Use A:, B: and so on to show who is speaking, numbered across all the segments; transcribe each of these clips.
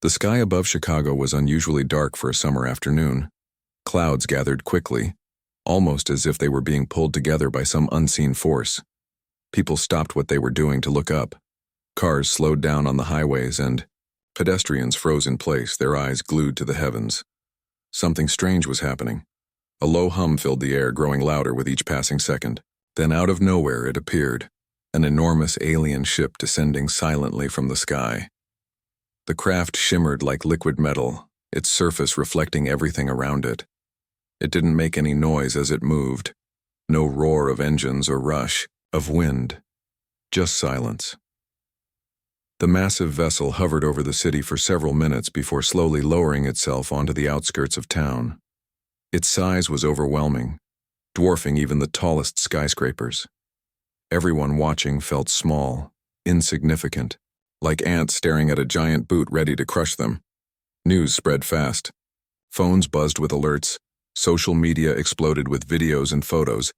A: The sky above Chicago was unusually dark for a summer afternoon. Clouds gathered quickly, almost as if they were being pulled together by some unseen force. People stopped what they were doing to look up. Cars slowed down on the highways and pedestrians froze in place, their eyes glued to the heavens. Something strange was happening. A low hum filled the air, growing louder with each passing second. Then out of nowhere it appeared, an enormous alien ship descending silently from the sky. The craft shimmered like liquid metal, its surface reflecting everything around it. It didn't make any noise as it moved. No roar of engines or rush of wind. Just silence. The massive vessel hovered over the city for several minutes before slowly lowering itself onto the outskirts of town. Its size was overwhelming, dwarfing even the tallest skyscrapers. Everyone watching felt small, insignificant, like ants staring at a giant boot ready to crush them. News spread fast. Phones buzzed with alerts, social media exploded with videos and photos,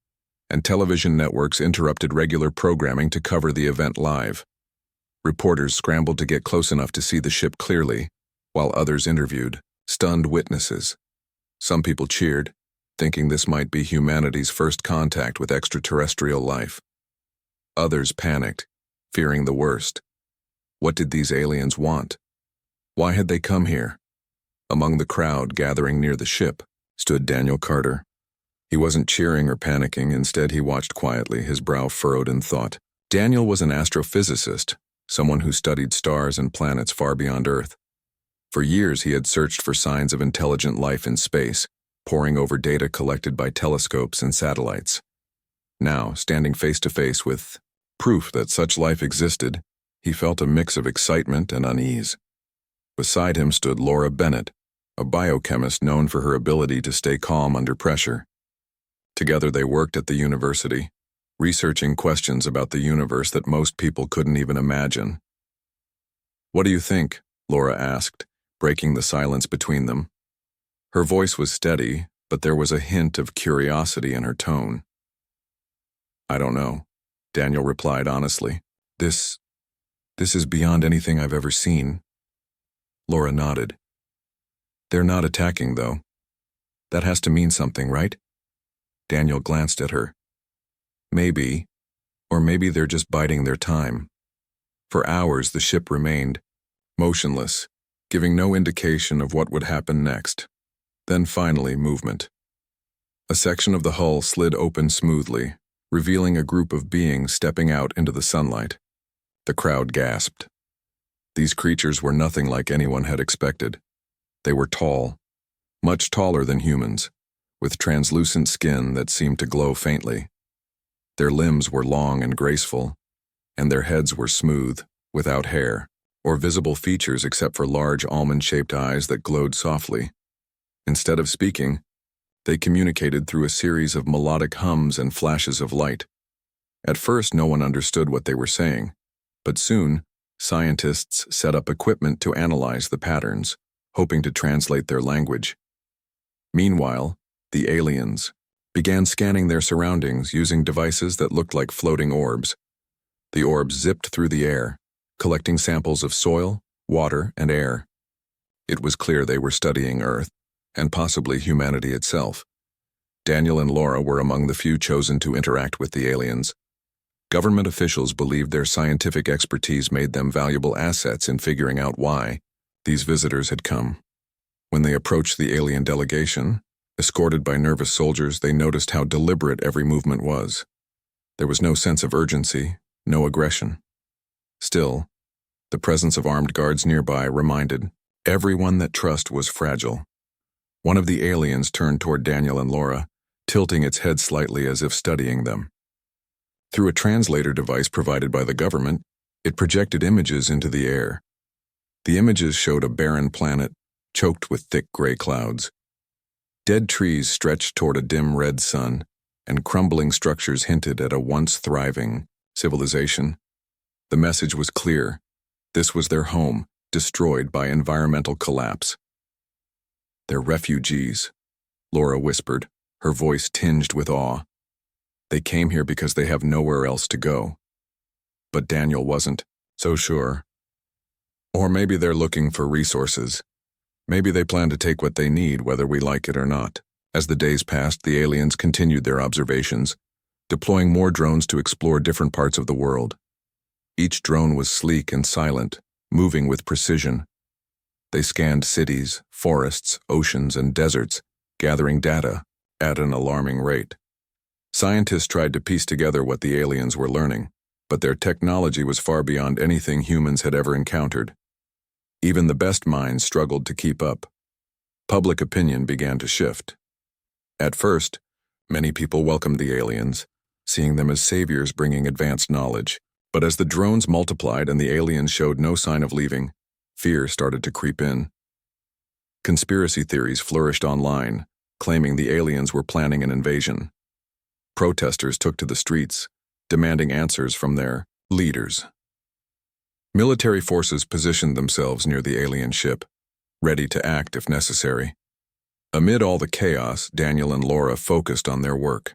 A: and television networks interrupted regular programming to cover the event live. Reporters scrambled to get close enough to see the ship clearly, while others interviewed stunned witnesses. Some people cheered, thinking this might be humanity's first contact with extraterrestrial life. Others panicked, fearing the worst. What did these aliens want? Why had they come here? Among the crowd gathering near the ship stood Daniel Carter. He wasn't cheering or panicking, instead he watched quietly, his brow furrowed in thought. Daniel was an astrophysicist, someone who studied stars and planets far beyond Earth. For years he had searched for signs of intelligent life in space, poring over data collected by telescopes and satellites. Now, standing face to face with proof that such life existed, he felt a mix of excitement and unease. Beside him stood Laura Bennett, a biochemist known for her ability to stay calm under pressure. Together they worked at the university, researching questions about the universe that most people couldn't even imagine. "What do you think?" Laura asked, breaking the silence between them. Her voice was steady, but there was a hint of curiosity in her tone. "I don't know," Daniel replied honestly. This is beyond anything I've ever seen." Laura nodded. "They're not attacking, though. That has to mean something, right?" Daniel glanced at her. "Maybe, or maybe they're just biding their time." For hours the ship remained, motionless, giving no indication of what would happen next. Then finally, movement. A section of the hull slid open smoothly, revealing a group of beings stepping out into the sunlight. The crowd gasped. These creatures were nothing like anyone had expected. They were tall, much taller than humans, with translucent skin that seemed to glow faintly. Their limbs were long and graceful, and their heads were smooth, without hair, or visible features except for large almond-shaped eyes that glowed softly. Instead of speaking, they communicated through a series of melodic hums and flashes of light. At first, no one understood what they were saying, but soon, scientists set up equipment to analyze the patterns, hoping to translate their language. Meanwhile, the aliens began scanning their surroundings using devices that looked like floating orbs. The orbs zipped through the air, collecting samples of soil, water, and air. It was clear they were studying Earth, and possibly humanity itself. Daniel and Laura were among the few chosen to interact with the aliens. Government officials believed their scientific expertise made them valuable assets in figuring out why these visitors had come. When they approached the alien delegation, escorted by nervous soldiers, they noticed how deliberate every movement was. There was no sense of urgency, no aggression. Still, the presence of armed guards nearby reminded everyone that trust was fragile. One of the aliens turned toward Daniel and Laura, tilting its head slightly as if studying them. Through a translator device provided by the government, it projected images into the air. The images showed a barren planet, choked with thick gray clouds. Dead trees stretched toward a dim red sun, and crumbling structures hinted at a once thriving civilization. The message was clear. This was their home, destroyed by environmental collapse. "They're refugees," Laura whispered, her voice tinged with awe. "They came here because they have nowhere else to go." But Daniel wasn't so sure. Or maybe they're looking for resources. Maybe they plan to take what they need, whether we like it or not. As the days passed, the aliens continued their observations, deploying more drones to explore different parts of the world. Each drone was sleek and silent, moving with precision. They scanned cities, forests, oceans, and deserts, gathering data at an alarming rate. Scientists tried to piece together what the aliens were learning, but their technology was far beyond anything humans had ever encountered. Even the best minds struggled to keep up. Public opinion began to shift. At first, many people welcomed the aliens, seeing them as saviors bringing advanced knowledge. But as the drones multiplied and the aliens showed no sign of leaving, fear started to creep in. Conspiracy theories flourished online, claiming the aliens were planning an invasion. Protesters took to the streets, demanding answers from their leaders. Military forces positioned themselves near the alien ship, ready to act if necessary. Amid all the chaos, Daniel and Laura focused on their work.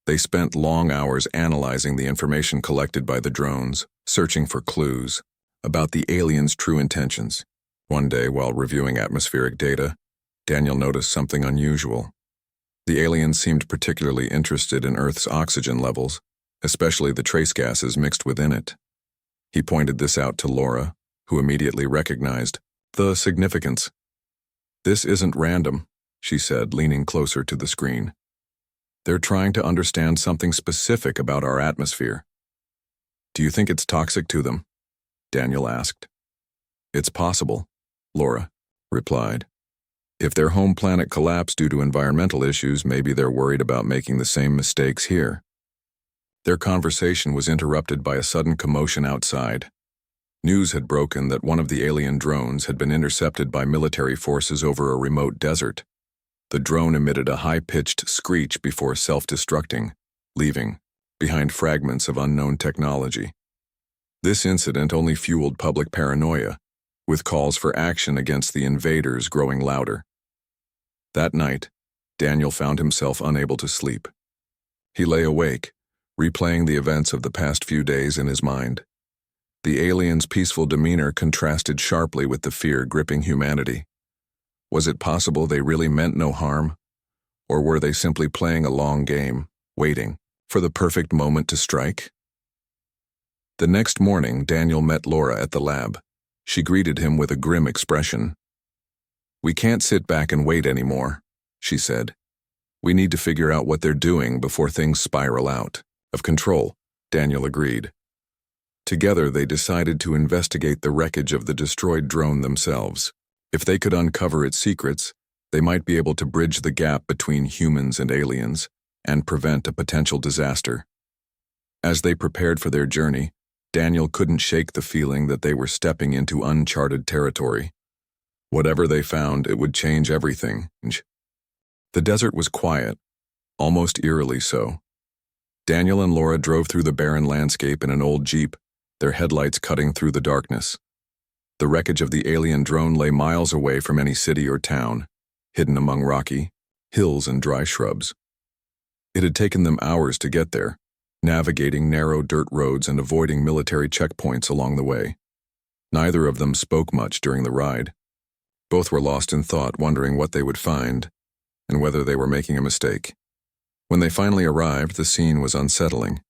A: They spent long hours analyzing the information collected by the drones, searching for clues about the aliens' true intentions. One day, while reviewing atmospheric data, Daniel noticed something unusual. The aliens seemed particularly interested in Earth's oxygen levels, especially the trace gases mixed within it. He pointed this out to Laura, who immediately recognized the significance. "This isn't random," she said, leaning closer to the screen. "They're trying to understand something specific about our atmosphere." "Do you think it's toxic to them?" Daniel asked. "It's possible," Laura replied. "If their home planet collapsed due to environmental issues, maybe they're worried about making the same mistakes here." Their conversation was interrupted by a sudden commotion outside. News had broken that one of the alien drones had been intercepted by military forces over a remote desert. The drone emitted a high-pitched screech before self-destructing, leaving behind fragments of unknown technology. This incident only fueled public paranoia, with calls for action against the invaders growing louder. That night, Daniel found himself unable to sleep. He lay awake, replaying the events of the past few days in his mind. The aliens' peaceful demeanor contrasted sharply with the fear gripping humanity. Was it possible they really meant no harm? Or were they simply playing a long game, waiting for the perfect moment to strike? The next morning, Daniel met Laura at the lab. She greeted him with a grim expression. "We can't sit back and wait anymore," she said. "We need to figure out what they're doing before things spiral out of control," Daniel agreed. Together, they decided to investigate the wreckage of the destroyed drone themselves. If they could uncover its secrets, they might be able to bridge the gap between humans and aliens and prevent a potential disaster. As they prepared for their journey, Daniel couldn't shake the feeling that they were stepping into uncharted territory. Whatever they found, it would change everything. The desert was quiet, almost eerily so. Daniel and Laura drove through the barren landscape in an old Jeep, their headlights cutting through the darkness. The wreckage of the alien drone lay miles away from any city or town, hidden among rocky hills and dry shrubs. It had taken them hours to get there, navigating narrow dirt roads and avoiding military checkpoints along the way. Neither of them spoke much during the ride. Both were lost in thought, wondering what they would find and whether they were making a mistake. When they finally arrived, the scene was unsettling.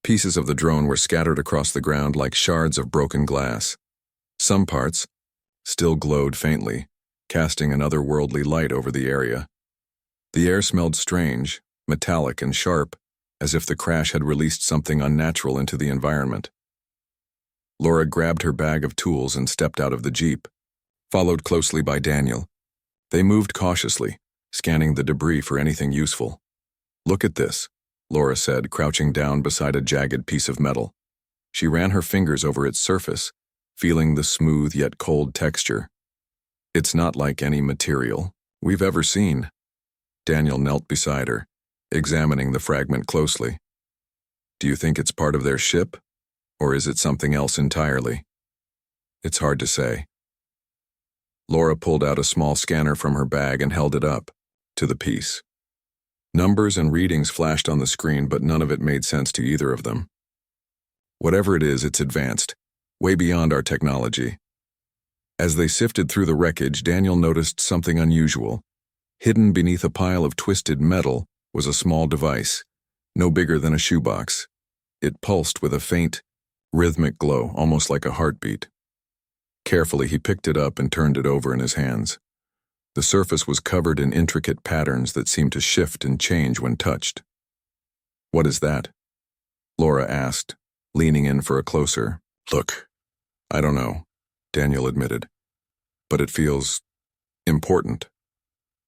A: Pieces of the drone were scattered across the ground like shards of broken glass. Some parts still glowed faintly, casting an otherworldly light over the area. The air smelled strange, metallic and sharp, as if the crash had released something unnatural into the environment. Laura grabbed her bag of tools and stepped out of the Jeep, followed closely by Daniel. They moved cautiously, scanning the debris for anything useful. "Look at this," Laura said, crouching down beside a jagged piece of metal. She ran her fingers over its surface, feeling the smooth yet cold texture. "It's not like any material we've ever seen." Daniel knelt beside her, examining the fragment closely. "Do you think it's part of their ship, or is it something else entirely?" "It's hard to say." Laura pulled out a small scanner from her bag and held it up to the piece. Numbers and readings flashed on the screen, but none of it made sense to either of them. "Whatever it is, it's advanced, way beyond our technology. As they sifted through the wreckage, Daniel noticed something unusual. Hidden beneath a pile of twisted metal was a small device, no bigger than a shoebox. It pulsed with a faint, rhythmic glow, almost like a heartbeat. Carefully, he picked it up and turned it over in his hands. The surface was covered in intricate patterns that seemed to shift and change when touched. "What is that?" Laura asked, leaning in for a closer look. "I don't know," Daniel admitted, "but it feels important."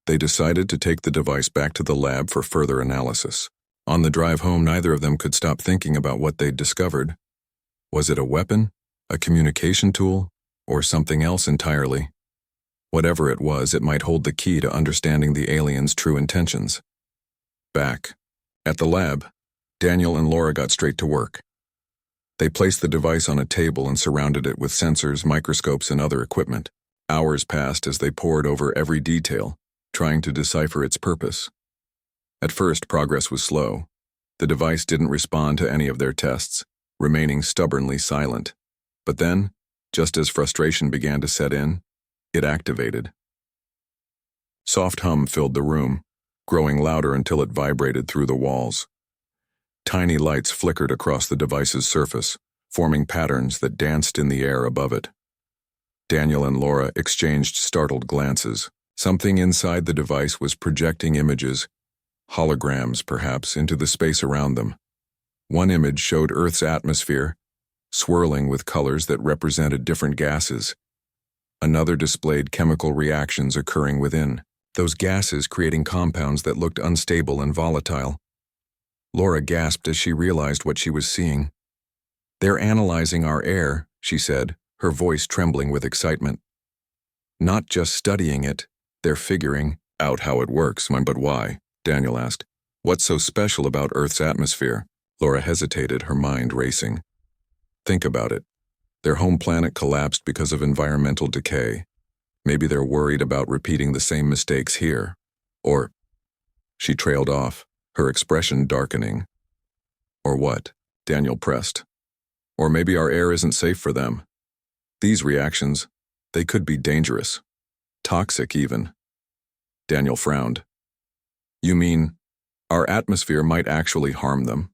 A: They decided to take the device back to the lab for further analysis. On the drive home, neither of them could stop thinking about what they'd discovered. Was it a weapon, a communication tool, or something else entirely? Whatever it was, it might hold the key to understanding the aliens' true intentions. Back at the lab, Daniel and Laura got straight to work. They placed the device on a table and surrounded it with sensors, microscopes, and other equipment. Hours passed as they pored over every detail, trying to decipher its purpose. At first, progress was slow. The device didn't respond to any of their tests, remaining stubbornly silent. But then, just as frustration began to set in, it activated. Soft hum filled the room, growing louder until it vibrated through the walls. Tiny lights flickered across the device's surface, forming patterns that danced in the air above it. Daniel and Laura exchanged startled glances. Something inside the device was projecting images, holograms perhaps, into the space around them. One image showed Earth's atmosphere, swirling with colors that represented different gases. Another displayed chemical reactions occurring within, those gases creating compounds that looked unstable and volatile. Laura gasped as she realized what she was seeing. "They're analyzing our air," she said, her voice trembling with excitement. "Not just studying it, they're figuring out how it works." "But why?" Daniel asked. "What's so special about Earth's atmosphere?" Laura hesitated, her mind racing. "Think about it. Their home planet collapsed because of environmental decay. Maybe they're worried about repeating the same mistakes here. Or—" She trailed off, her expression darkening. "Or what?" Daniel pressed. "Or maybe our air isn't safe for them. These reactions, they could be dangerous. Toxic, even." Daniel frowned. "You mean, our atmosphere might actually harm them?"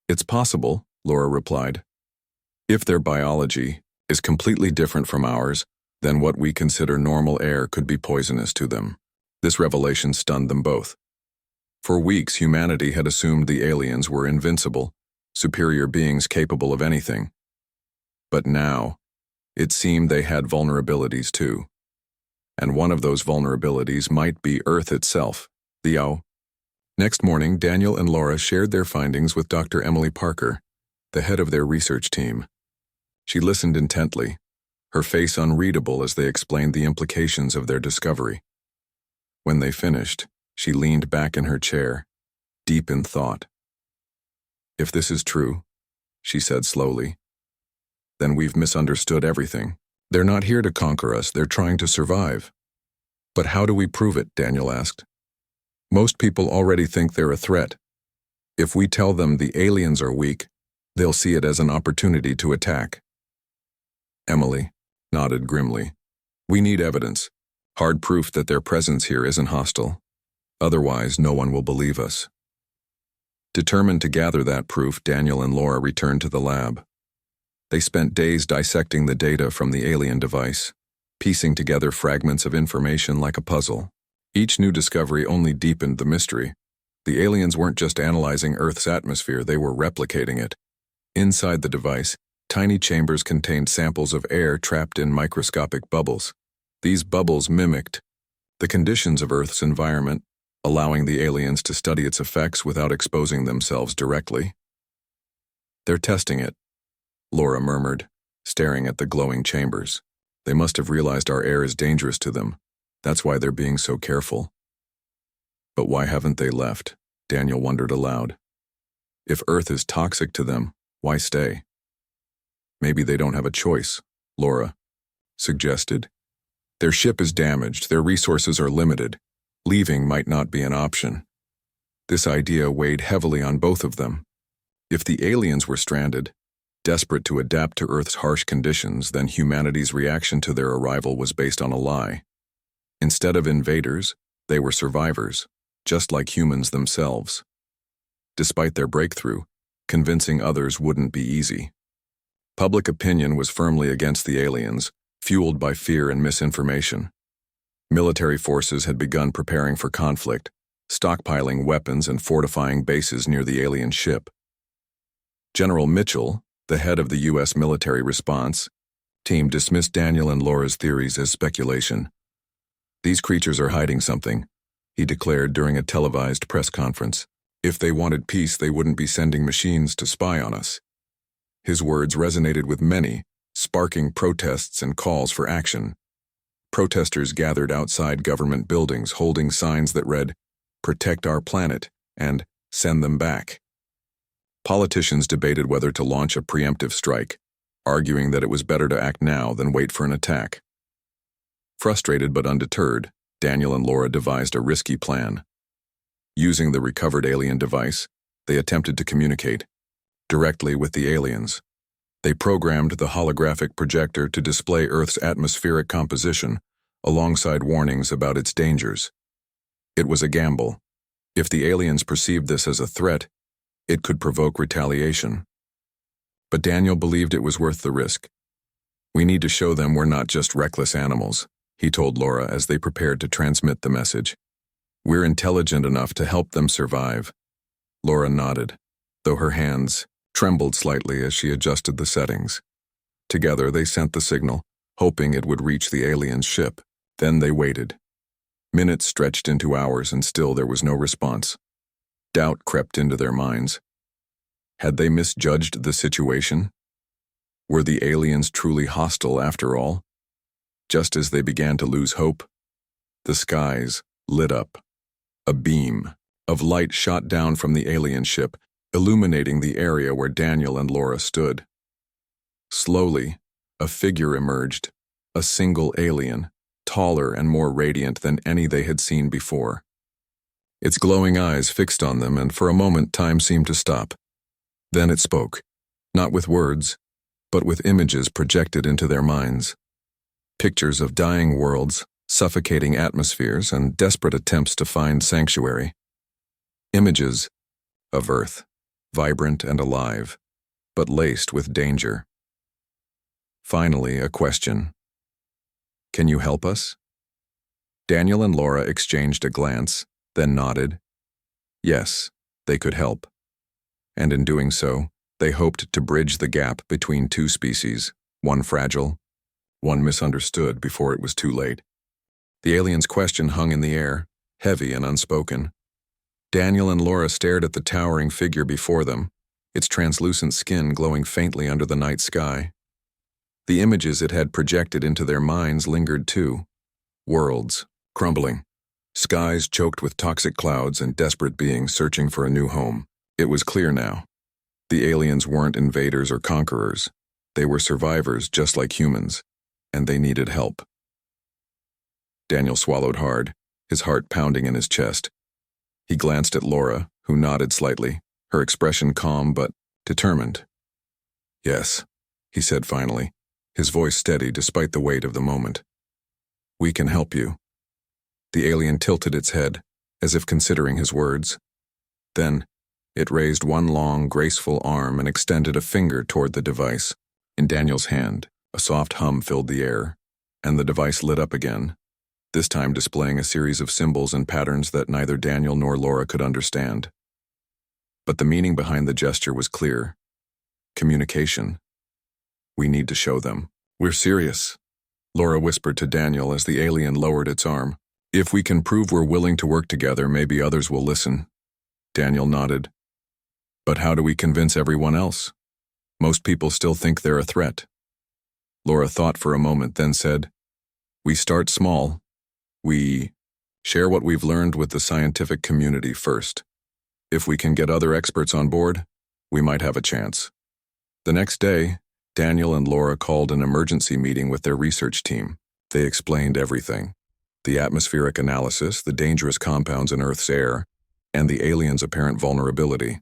A: "It's possible," Laura replied. "If their biology is completely different from ours, then what we consider normal air could be poisonous to them." This revelation stunned them both. For weeks, humanity had assumed the aliens were invincible, superior beings capable of anything. But now, it seemed they had vulnerabilities too. And one of those vulnerabilities might be Earth itself. Next morning, Daniel and Laura shared their findings with Dr. Emily Parker, the head of their research team. She listened intently, her face unreadable as they explained the implications of their discovery. When they finished, she leaned back in her chair, deep in thought. "If this is true," she said slowly, "then we've misunderstood everything. They're not here to conquer us, they're trying to survive." "But how do we prove it?" Daniel asked. "Most people already think they're a threat. If we tell them the aliens are weak, they'll see it as an opportunity to attack." Emily nodded grimly. "We need evidence, hard proof that their presence here isn't hostile. Otherwise, no one will believe us." Determined to gather that proof, Daniel and Laura returned to the lab. They spent days dissecting the data from the alien device, piecing together fragments of information like a puzzle. Each new discovery only deepened the mystery. The aliens weren't just analyzing Earth's atmosphere, they were replicating it. Inside the device, tiny chambers contained samples of air trapped in microscopic bubbles. These bubbles mimicked the conditions of Earth's environment, allowing the aliens to study its effects without exposing themselves directly. "They're testing it," Laura murmured, staring at the glowing chambers. "They must have realized our air is dangerous to them. That's why they're being so careful." "But why haven't they left?" Daniel wondered aloud. "If Earth is toxic to them, why stay?" "Maybe they don't have a choice," Laura suggested. "Their ship is damaged, their resources are limited. Leaving might not be an option." This idea weighed heavily on both of them. If the aliens were stranded, desperate to adapt to Earth's harsh conditions, then humanity's reaction to their arrival was based on a lie. Instead of invaders, they were survivors, just like humans themselves. Despite their breakthrough, convincing others wouldn't be easy. Public opinion was firmly against the aliens, fueled by fear and misinformation. Military forces had begun preparing for conflict, stockpiling weapons and fortifying bases near the alien ship. General Mitchell, the head of the U.S. military response team, dismissed Daniel and Laura's theories as speculation. "These creatures are hiding something," he declared during a televised press conference. "If they wanted peace, they wouldn't be sending machines to spy on us." His words resonated with many, sparking protests and calls for action. Protesters gathered outside government buildings holding signs that read, "Protect our planet," and "Send them back." Politicians debated whether to launch a preemptive strike, arguing that it was better to act now than wait for an attack. Frustrated but undeterred, Daniel and Laura devised a risky plan. Using the recovered alien device, they attempted to communicate directly with the aliens. They programmed the holographic projector to display Earth's atmospheric composition, alongside warnings about its dangers. It was a gamble. If the aliens perceived this as a threat, it could provoke retaliation. But Daniel believed it was worth the risk. "We need to show them we're not just reckless animals," he told Laura as they prepared to transmit the message. "We're intelligent enough to help them survive." Laura nodded, though her hands trembled slightly as she adjusted the settings. Together they sent the signal, hoping it would reach the alien's ship. Then they waited. Minutes stretched into hours and still there was no response. Doubt crept into their minds. Had they misjudged the situation? Were the aliens truly hostile after all? Just as they began to lose hope, the skies lit up. A beam of light shot down from the alien ship, illuminating the area where Daniel and Laura stood. Slowly, a figure emerged, a single alien, taller and more radiant than any they had seen before. Its glowing eyes fixed on them, and for a moment time seemed to stop. Then it spoke, not with words, but with images projected into their minds. Pictures of dying worlds, suffocating atmospheres, and desperate attempts to find sanctuary. Images of Earth, vibrant and alive, but laced with danger. Finally, a question. "Can you help us?" Daniel and Laura exchanged a glance, then nodded. Yes, they could help. And in doing so, they hoped to bridge the gap between two species, one fragile, one misunderstood before it was too late. The alien's question hung in the air, heavy and unspoken. Daniel and Laura stared at the towering figure before them, its translucent skin glowing faintly under the night sky. The images it had projected into their minds lingered too. Worlds, crumbling. Skies choked with toxic clouds and desperate beings searching for a new home. It was clear now. The aliens weren't invaders or conquerors. They were survivors just like humans, and they needed help. Daniel swallowed hard, his heart pounding in his chest. He glanced at Laura, who nodded slightly, her expression calm but determined. "Yes," he said finally, his voice steady despite the weight of the moment. "We can help you." The alien tilted its head, as if considering his words. Then, it raised one long, graceful arm and extended a finger toward the device. In Daniel's hand, a soft hum filled the air, and the device lit up again, this time displaying a series of symbols and patterns that neither Daniel nor Laura could understand. But the meaning behind the gesture was clear. Communication. "We need to show them. We're serious," Laura whispered to Daniel as the alien lowered its arm. "If we can prove we're willing to work together, maybe others will listen." Daniel nodded. "But how do we convince everyone else? Most people still think they're a threat." Laura thought for a moment, then said, "We start small. We share what we've learned with the scientific community first. If we can get other experts on board, we might have a chance." The next day, Daniel and Laura called an emergency meeting with their research team. They explained everything. The atmospheric analysis, the dangerous compounds in Earth's air, and the aliens' apparent vulnerability.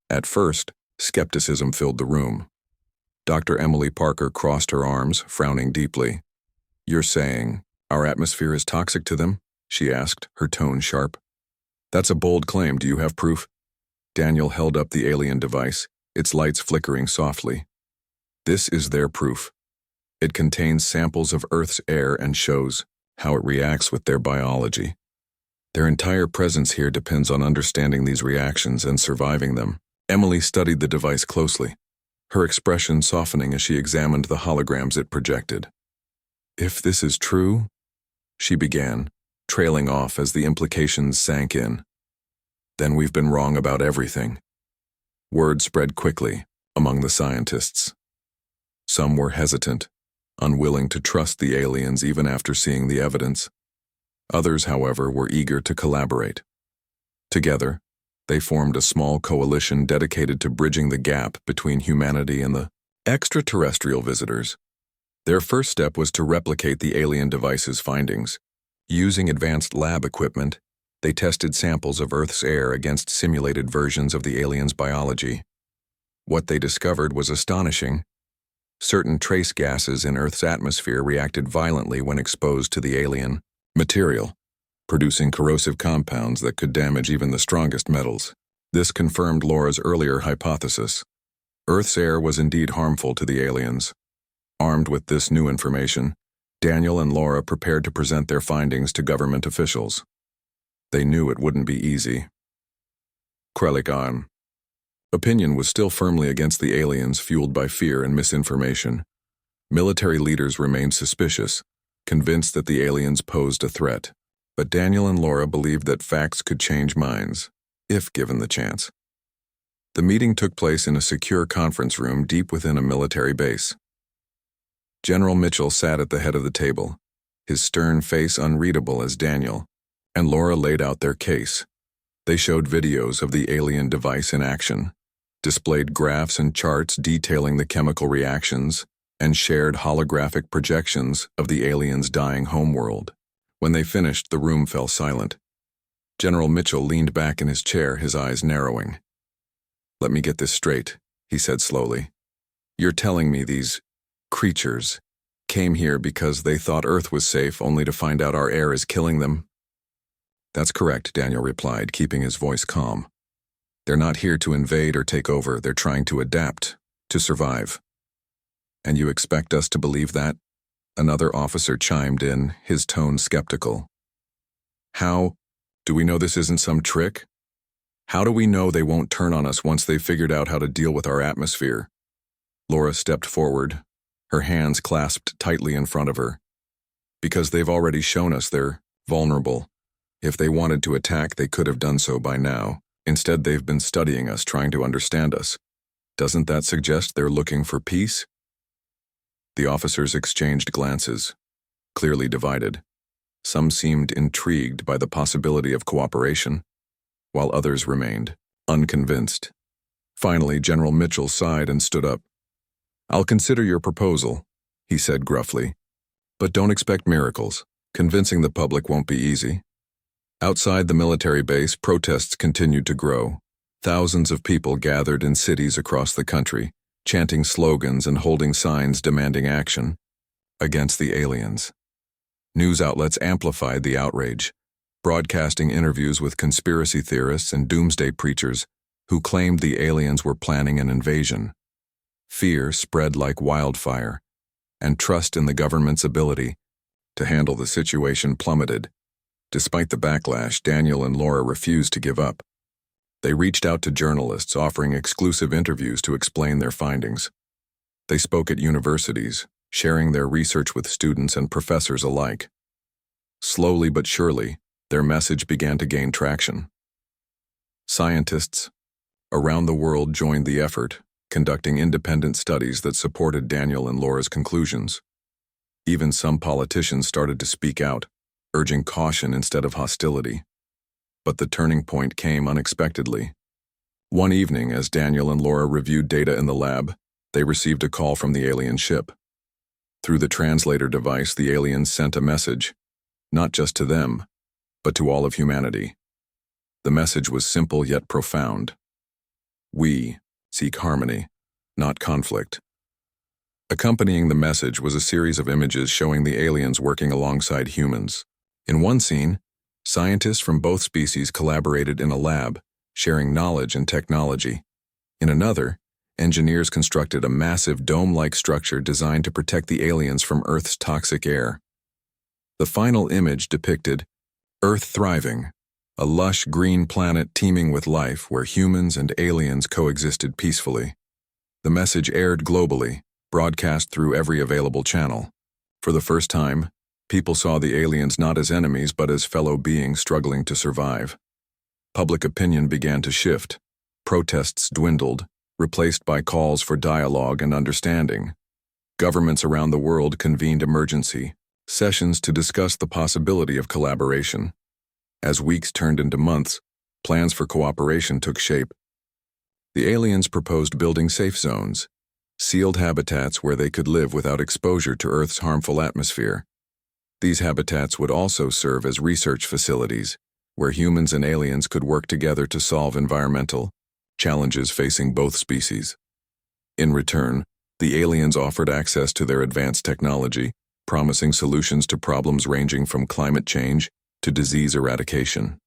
A: At first, skepticism filled the room. Dr. Emily Parker crossed her arms, frowning deeply. "You're saying our atmosphere is toxic to them?" she asked, her tone sharp. "That's a bold claim. Do you have proof?" Daniel held up the alien device, its lights flickering softly. "This is their proof. It contains samples of Earth's air and shows how it reacts with their biology. Their entire presence here depends on understanding these reactions and surviving them." Emily studied the device closely, her expression softening as she examined the holograms it projected. "If this is true," she began, trailing off as the implications sank in, "then we've been wrong about everything." Word spread quickly among the scientists. Some were hesitant, unwilling to trust the aliens even after seeing the evidence. Others, however, were eager to collaborate. Together, they formed a small coalition dedicated to bridging the gap between humanity and the extraterrestrial visitors. Their first step was to replicate the alien device's findings. Using advanced lab equipment, they tested samples of Earth's air against simulated versions of the alien's biology. What they discovered was astonishing. Certain trace gases in Earth's atmosphere reacted violently when exposed to the alien material, producing corrosive compounds that could damage even the strongest metals. This confirmed Laura's earlier hypothesis. Earth's air was indeed harmful to the aliens. Armed with this new information, Daniel and Laura prepared to present their findings to government officials. They knew it wouldn't be easy. Krelikan. Opinion was still firmly against the aliens, fueled by fear and misinformation. Military leaders remained suspicious, convinced that the aliens posed a threat. But Daniel and Laura believed that facts could change minds, if given the chance. The meeting took place in a secure conference room deep within a military base. General Mitchell sat at the head of the table, his stern face unreadable as Daniel and Laura laid out their case. They showed videos of the alien device in action, displayed graphs and charts detailing the chemical reactions, and shared holographic projections of the aliens' dying homeworld. When they finished, the room fell silent. General Mitchell leaned back in his chair, his eyes narrowing. "Let me get this straight," he said slowly. "You're telling me these creatures came here because they thought Earth was safe, only to find out our air is killing them?" "That's correct," Daniel replied, keeping his voice calm. "They're not here to invade or take over. They're trying to adapt, to survive." "And you expect us to believe that?" Another officer chimed in, his tone skeptical. "How do we know this isn't some trick? How do we know they won't turn on us once they've figured out how to deal with our atmosphere?" Laura stepped forward, her hands clasped tightly in front of her. "Because they've already shown us they're vulnerable. If they wanted to attack, they could have done so by now. Instead, they've been studying us, trying to understand us. Doesn't that suggest they're looking for peace?" The officers exchanged glances, clearly divided. Some seemed intrigued by the possibility of cooperation, while others remained unconvinced. Finally, General Mitchell sighed and stood up. "I'll consider your proposal," he said gruffly. "But don't expect miracles. Convincing the public won't be easy." Outside the military base, protests continued to grow. Thousands of people gathered in cities across the country, chanting slogans and holding signs demanding action against the aliens. News outlets amplified the outrage, broadcasting interviews with conspiracy theorists and doomsday preachers who claimed the aliens were planning an invasion. Fear spread like wildfire, and trust in the government's ability to handle the situation plummeted. Despite the backlash, Daniel and Laura refused to give up. They reached out to journalists, offering exclusive interviews to explain their findings. They spoke at universities, sharing their research with students and professors alike. Slowly but surely, their message began to gain traction. Scientists around the world joined the effort, conducting independent studies that supported Daniel and Laura's conclusions. Even some politicians started to speak out, urging caution instead of hostility. But the turning point came unexpectedly. One evening, as Daniel and Laura reviewed data in the lab, they received a call from the alien ship. Through the translator device, the aliens sent a message, not just to them, but to all of humanity. The message was simple yet profound. We seek harmony, not conflict. Accompanying the message was a series of images showing the aliens working alongside humans. In one scene, scientists from both species collaborated in a lab, sharing knowledge and technology. In another, engineers constructed a massive dome-like structure designed to protect the aliens from Earth's toxic air. The final image depicted Earth thriving, a lush green planet teeming with life where humans and aliens coexisted peacefully. The message aired globally, broadcast through every available channel. For the first time, people saw the aliens not as enemies but as fellow beings struggling to survive. Public opinion began to shift. Protests dwindled, replaced by calls for dialogue and understanding. Governments around the world convened emergency sessions to discuss the possibility of collaboration. As weeks turned into months, plans for cooperation took shape. The aliens proposed building safe zones, sealed habitats where they could live without exposure to Earth's harmful atmosphere. These habitats would also serve as research facilities, where humans and aliens could work together to solve environmental challenges facing both species. In return, the aliens offered access to their advanced technology, promising solutions to problems ranging from climate change to disease eradication.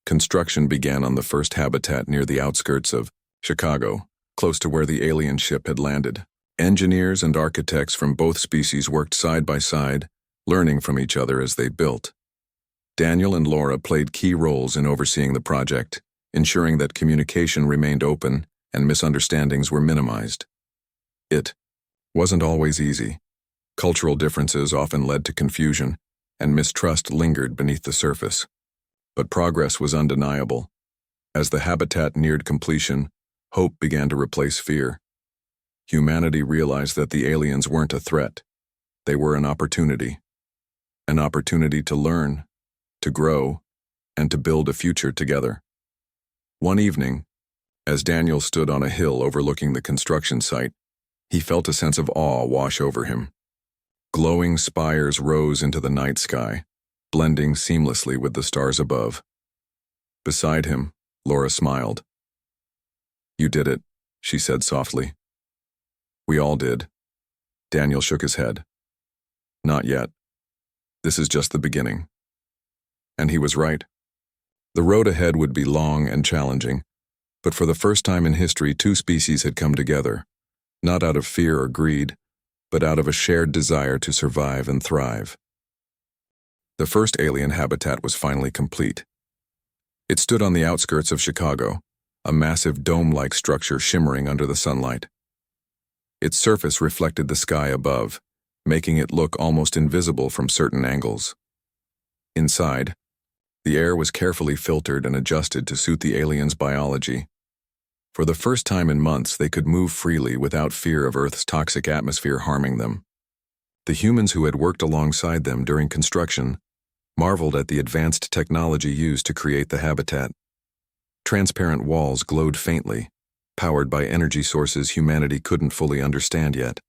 A: Construction began on the first habitat near the outskirts of Chicago, close to where the alien ship had landed. Engineers and architects from both species worked side by side, learning from each other as they built. Daniel and Laura played key roles in overseeing the project, ensuring that communication remained open and misunderstandings were minimized. It wasn't always easy. Cultural differences often led to confusion, and mistrust lingered beneath the surface. But progress was undeniable. As the habitat neared completion, hope began to replace fear. Humanity realized that the aliens weren't a threat. They were an opportunity. An opportunity to learn, to grow, and to build a future together. One evening, as Daniel stood on a hill overlooking the construction site, he felt a sense of awe wash over him. Glowing spires rose into the night sky, blending seamlessly with the stars above. Beside him, Laura smiled. "You did it," she said softly. "We all did." Daniel shook his head. "Not yet. This is just the beginning." And he was right. The road ahead would be long and challenging, but for the first time in history, two species had come together, not out of fear or greed, but out of a shared desire to survive and thrive. The first alien habitat was finally complete. It stood on the outskirts of Chicago, a massive dome-like structure shimmering under the sunlight. Its surface reflected the sky above, making it look almost invisible from certain angles. Inside, the air was carefully filtered and adjusted to suit the aliens' biology. For the first time in months, they could move freely without fear of Earth's toxic atmosphere harming them. The humans who had worked alongside them during construction marveled at the advanced technology used to create the habitat. Transparent walls glowed faintly, powered by energy sources humanity couldn't fully understand yet.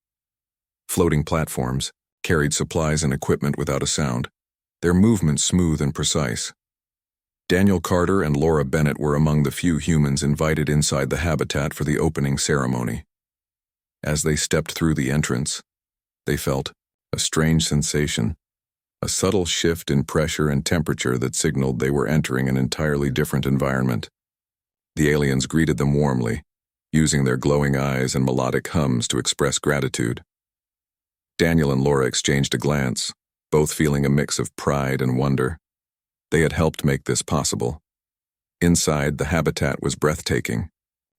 A: Floating platforms carried supplies and equipment without a sound, their movements smooth and precise. Daniel Carter and Laura Bennett were among the few humans invited inside the habitat for the opening ceremony. As they stepped through the entrance, they felt a strange sensation, a subtle shift in pressure and temperature that signaled they were entering an entirely different environment. The aliens greeted them warmly, using their glowing eyes and melodic hums to express gratitude. Daniel and Laura exchanged a glance, both feeling a mix of pride and wonder. They had helped make this possible. Inside, the habitat was breathtaking.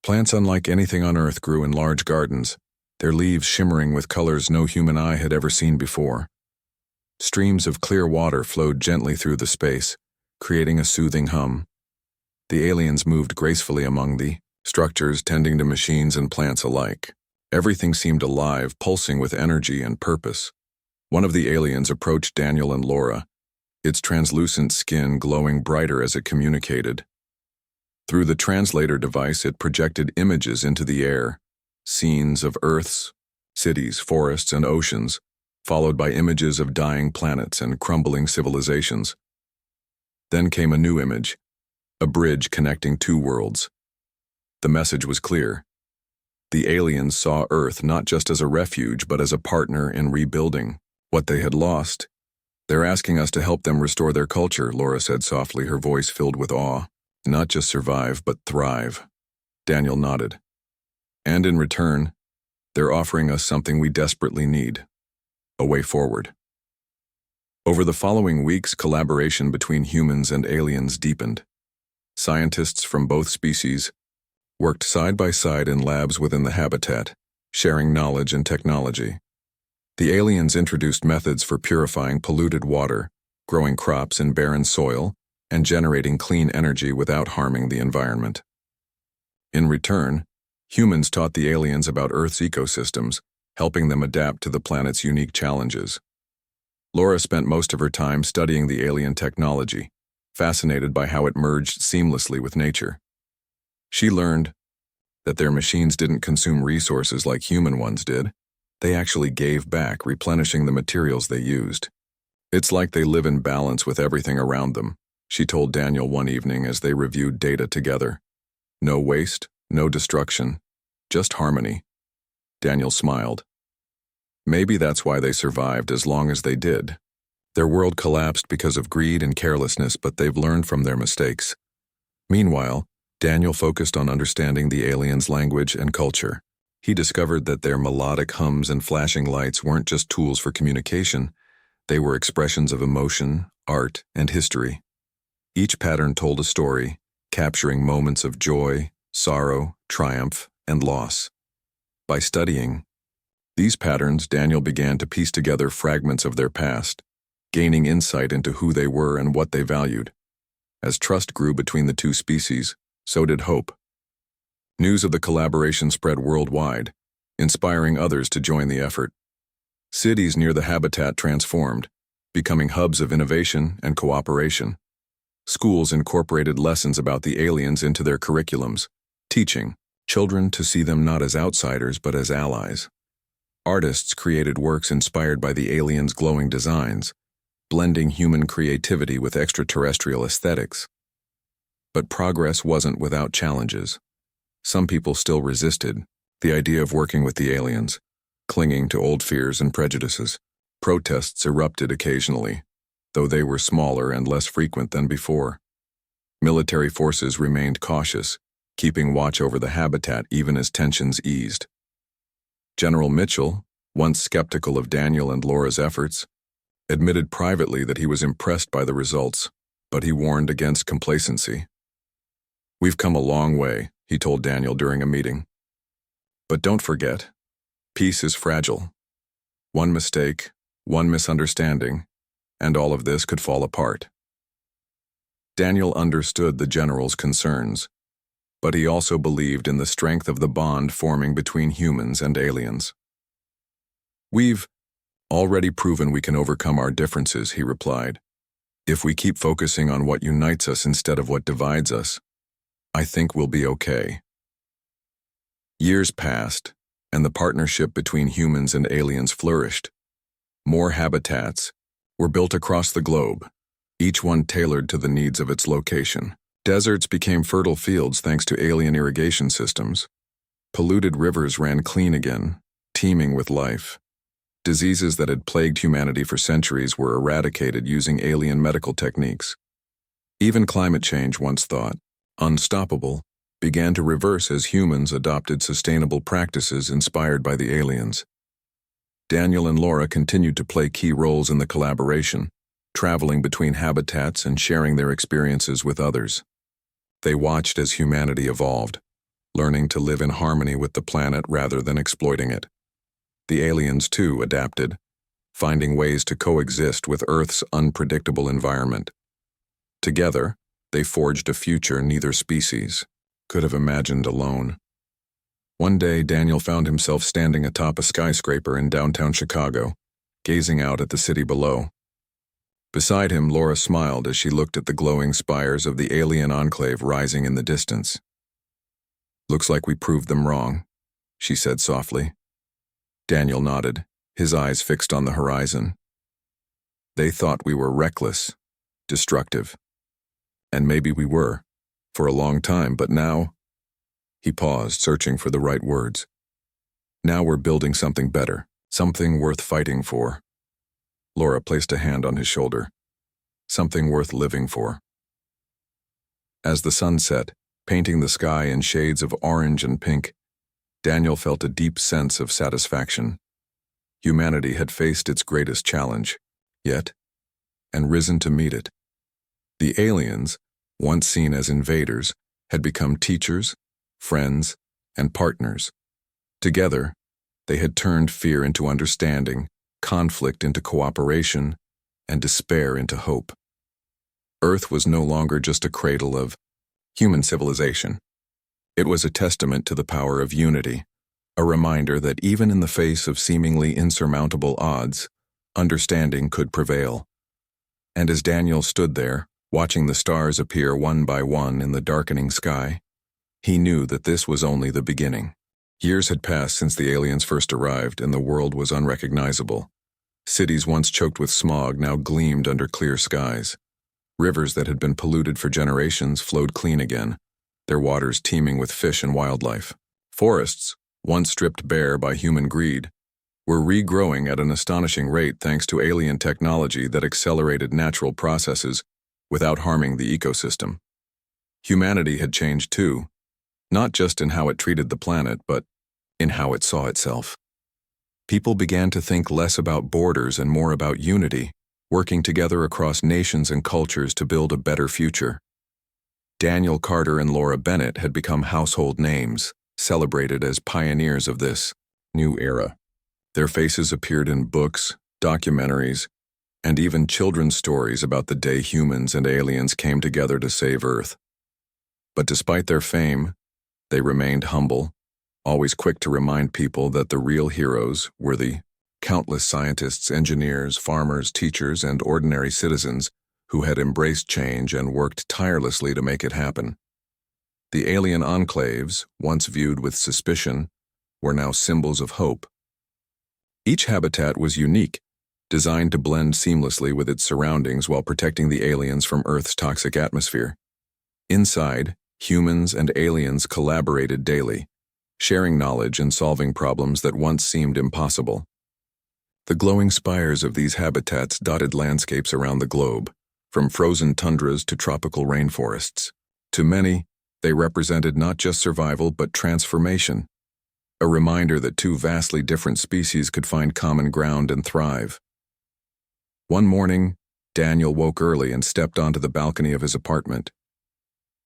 A: Plants unlike anything on Earth grew in large gardens, their leaves shimmering with colors no human eye had ever seen before. Streams of clear water flowed gently through the space, creating a soothing hum. The aliens moved gracefully among the structures, tending to machines and plants alike. Everything seemed alive, pulsing with energy and purpose. One of the aliens approached Daniel and Laura, its translucent skin glowing brighter as it communicated. Through the translator device, it projected images into the air, scenes of Earth's cities, forests, and oceans, followed by images of dying planets and crumbling civilizations. Then came a new image, a bridge connecting two worlds. The message was clear. The aliens saw Earth not just as a refuge but as a partner in rebuilding what they had lost. "They're asking us to help them restore their culture," Laura said softly, her voice filled with awe. "Not just survive, but thrive." Daniel nodded. "And in return, they're offering us something we desperately need: a way forward." Over the following weeks, collaboration between humans and aliens deepened. Scientists from both species worked side by side in labs within the habitat, sharing knowledge and technology. The aliens introduced methods for purifying polluted water, growing crops in barren soil, and generating clean energy without harming the environment. In return, humans taught the aliens about Earth's ecosystems, helping them adapt to the planet's unique challenges. Laura spent most of her time studying the alien technology, fascinated by how it merged seamlessly with nature. She learned that their machines didn't consume resources like human ones did. They actually gave back, replenishing the materials they used. "It's like they live in balance with everything around them," she told Daniel one evening as they reviewed data together. "No waste, no destruction, just harmony." Daniel smiled. Maybe that's why they survived as long as they did. Their world collapsed because of greed and carelessness, but they've learned from their mistakes. Meanwhile, Daniel focused on understanding the aliens' language and culture. He discovered that their melodic hums and flashing lights weren't just tools for communication, they were expressions of emotion, art, and history. Each pattern told a story, capturing moments of joy, sorrow, triumph, and loss. By studying these patterns, Daniel began to piece together fragments of their past, gaining insight into who they were and what they valued. As trust grew between the two species, so did hope. News of the collaboration spread worldwide, inspiring others to join the effort. Cities near the habitat transformed, becoming hubs of innovation and cooperation. Schools incorporated lessons about the aliens into their curriculums, teaching children to see them not as outsiders but as allies. Artists created works inspired by the aliens' glowing designs, blending human creativity with extraterrestrial aesthetics. But progress wasn't without challenges. Some people still resisted the idea of working with the aliens, clinging to old fears and prejudices. Protests erupted occasionally, though they were smaller and less frequent than before. Military forces remained cautious, keeping watch over the habitat even as tensions eased. General Mitchell, once skeptical of Daniel and Laura's efforts, admitted privately that he was impressed by the results, but he warned against complacency. "We've come a long way," he told Daniel during a meeting. "But don't forget, peace is fragile. One mistake, one misunderstanding, and all of this could fall apart." Daniel understood the general's concerns, but he also believed in the strength of the bond forming between humans and aliens. "We've already proven we can overcome our differences," he replied. "If we keep focusing on what unites us instead of what divides us, I think we'll be okay." Years passed, and the partnership between humans and aliens flourished. More habitats were built across the globe, each one tailored to the needs of its location. Deserts became fertile fields thanks to alien irrigation systems. Polluted rivers ran clean again, teeming with life. Diseases that had plagued humanity for centuries were eradicated using alien medical techniques. Even climate change, once thought unstoppable, began to reverse as humans adopted sustainable practices inspired by the aliens. Daniel and Laura continued to play key roles in the collaboration, traveling between habitats and sharing their experiences with others. They watched as humanity evolved, learning to live in harmony with the planet rather than exploiting it. The aliens, too, adapted, finding ways to coexist with Earth's unpredictable environment. Together, they forged a future neither species could have imagined alone. One day, Daniel found himself standing atop a skyscraper in downtown Chicago, gazing out at the city below. Beside him, Laura smiled as she looked at the glowing spires of the alien enclave rising in the distance. "Looks like we proved them wrong," she said softly. Daniel nodded, his eyes fixed on the horizon. "They thought we were reckless, destructive. And maybe we were, for a long time, but now—" He paused, searching for the right words. Now we're building something better, something worth fighting for. Laura placed a hand on his shoulder. Something worth living for. As the sun set, painting the sky in shades of orange and pink, Daniel felt a deep sense of satisfaction. Humanity had faced its greatest challenge, yet, and risen to meet it. The aliens, once seen as invaders, had become teachers, friends, and partners. Together, they had turned fear into understanding, conflict into cooperation, and despair into hope. Earth was no longer just a cradle of human civilization. It was a testament to the power of unity, a reminder that even in the face of seemingly insurmountable odds, understanding could prevail. And as Daniel stood there, watching the stars appear one by one in the darkening sky, he knew that this was only the beginning. Years had passed since the aliens first arrived, and the world was unrecognizable. Cities once choked with smog now gleamed under clear skies. Rivers that had been polluted for generations flowed clean again, their waters teeming with fish and wildlife. Forests, once stripped bare by human greed, were regrowing at an astonishing rate thanks to alien technology that accelerated natural processes without harming the ecosystem. Humanity had changed too, not just in how it treated the planet, but in how it saw itself. People began to think less about borders and more about unity, working together across nations and cultures to build a better future. Daniel Carter and Laura Bennett had become household names, celebrated as pioneers of this new era. Their faces appeared in books, documentaries, and even children's stories about the day humans and aliens came together to save Earth. But despite their fame, they remained humble, always quick to remind people that the real heroes were the countless scientists, engineers, farmers, teachers, and ordinary citizens who had embraced change and worked tirelessly to make it happen. The alien enclaves, once viewed with suspicion, were now symbols of hope. Each habitat was unique, designed to blend seamlessly with its surroundings while protecting the aliens from Earth's toxic atmosphere. Inside, humans and aliens collaborated daily, sharing knowledge and solving problems that once seemed impossible. The glowing spires of these habitats dotted landscapes around the globe, from frozen tundras to tropical rainforests. To many, they represented not just survival but transformation, a reminder that two vastly different species could find common ground and thrive. One morning, Daniel woke early and stepped onto the balcony of his apartment.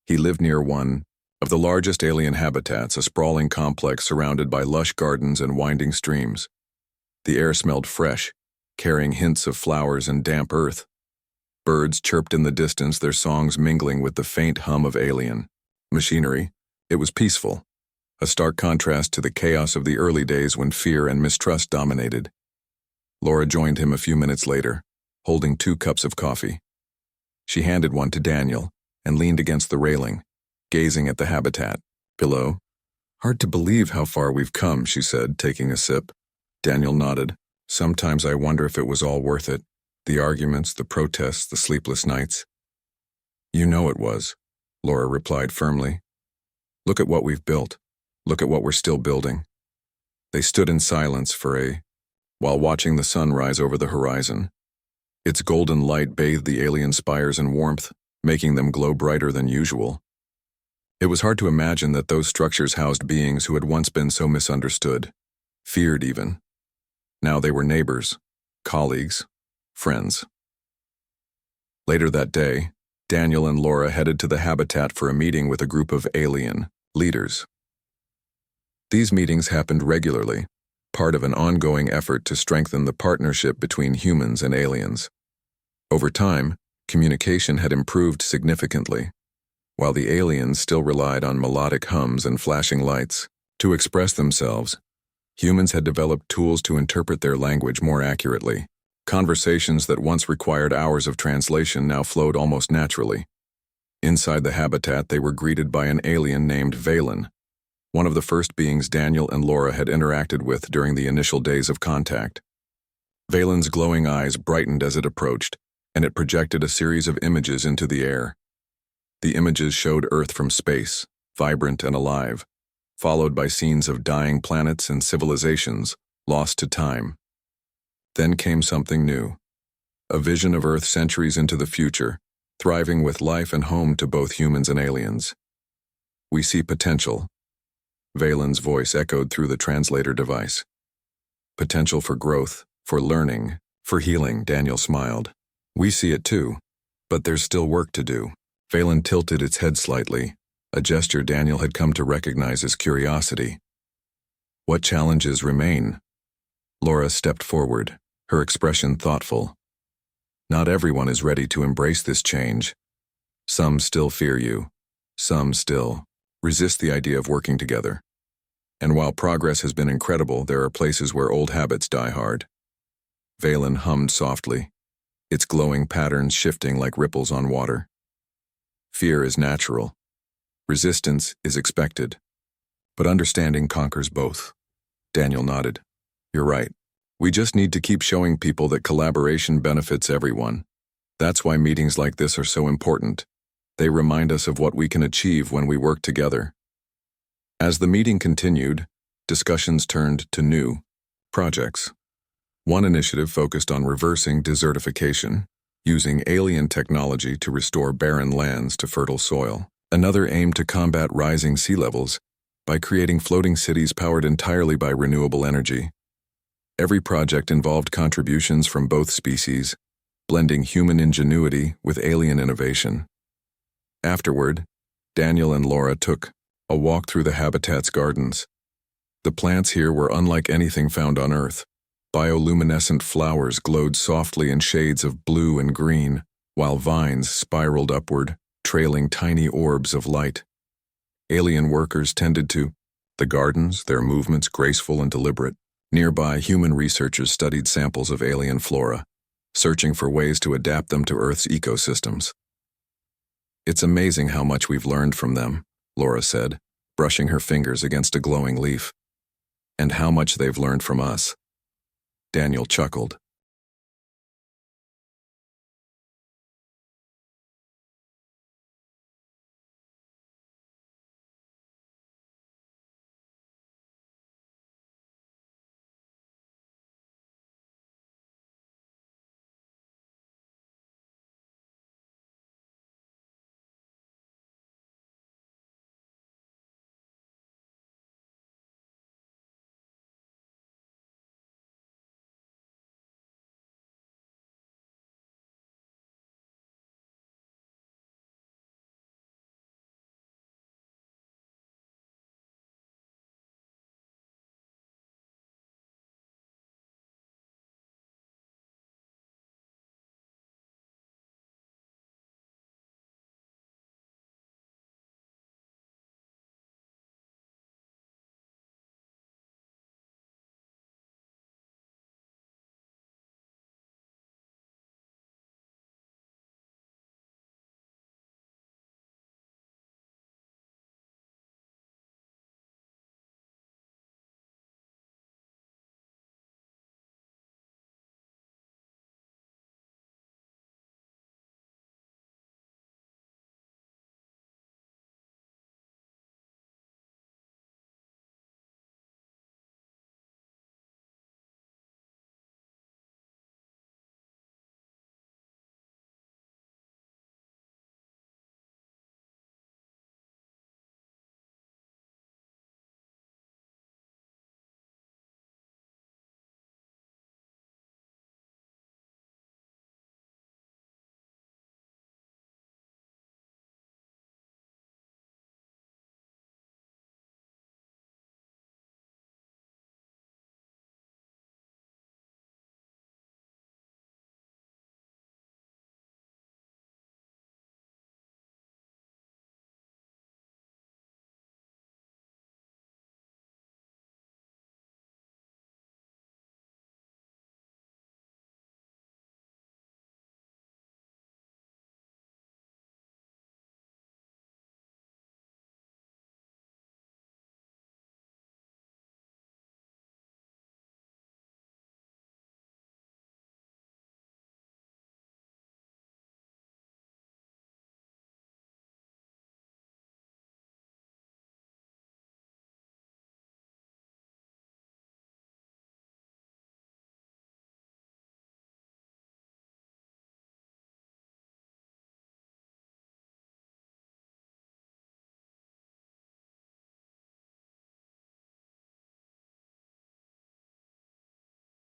A: He lived near one of the largest alien habitats, a sprawling complex surrounded by lush gardens and winding streams. The air smelled fresh, carrying hints of flowers and damp earth. Birds chirped in the distance, their songs mingling with the faint hum of alien machinery. It was peaceful, a stark contrast to the chaos of the early days when fear and mistrust dominated. Laura joined him a few minutes later, holding 2 cups of coffee. She handed one to Daniel and leaned against the railing, gazing at the habitat below. "Hard to believe how far we've come," she said, taking a sip. Daniel nodded. "Sometimes I wonder if it was all worth it. The arguments, the protests, the sleepless nights." "You know it was," Laura replied firmly. "Look at what we've built. Look at what we're still building." They stood in silence while watching the sun rise over the horizon. Its golden light bathed the alien spires in warmth, making them glow brighter than usual. It was hard to imagine that those structures housed beings who had once been so misunderstood, feared even. Now they were neighbors, colleagues, friends. Later that day, Daniel and Laura headed to the habitat for a meeting with a group of alien leaders. These meetings happened regularly, part of an ongoing effort to strengthen the partnership between humans and aliens. Over time, communication had improved significantly. While the aliens still relied on melodic hums and flashing lights to express themselves, humans had developed tools to interpret their language more accurately. Conversations that once required hours of translation now flowed almost naturally. Inside the habitat, they were greeted by an alien named Valen, one of the first beings Daniel and Laura had interacted with during the initial days of contact. Valen's glowing eyes brightened as it approached, and it projected a series of images into the air. The images showed Earth from space, vibrant and alive, followed by scenes of dying planets and civilizations lost to time. Then came something new. A vision of Earth centuries into the future, thriving with life and home to both humans and aliens. We see potential. Valen's voice echoed through the translator device. Potential for growth, for learning, for healing, Daniel smiled. We see it too, but there's still work to do. Valen tilted its head slightly, a gesture Daniel had come to recognize as curiosity. What challenges remain? Laura stepped forward, her expression thoughtful. Not everyone is ready to embrace this change. Some still fear you. Some still resist the idea of working together. And while progress has been incredible, there are places where old habits die hard. Valen hummed softly, its glowing patterns shifting like ripples on water. Fear is natural. Resistance is expected. But understanding conquers both. Daniel nodded. You're right. We just need to keep showing people that collaboration benefits everyone. That's why meetings like this are so important. They remind us of what we can achieve when we work together. As the meeting continued, discussions turned to new projects. One initiative focused on reversing desertification, using alien technology to restore barren lands to fertile soil. Another aimed to combat rising sea levels by creating floating cities powered entirely by renewable energy. Every project involved contributions from both species, blending human ingenuity with alien innovation. Afterward, Daniel and Laura took a walk through the habitat's gardens. The plants here were unlike anything found on Earth. Bioluminescent flowers glowed softly in shades of blue and green, while vines spiraled upward, trailing tiny orbs of light. Alien workers tended to the gardens, their movements graceful and deliberate. Nearby, human researchers studied samples of alien flora, searching for ways to adapt them to Earth's ecosystems. It's amazing how much we've learned from them, Laura said, brushing her fingers against a glowing leaf. And how much they've learned from us. Daniel chuckled.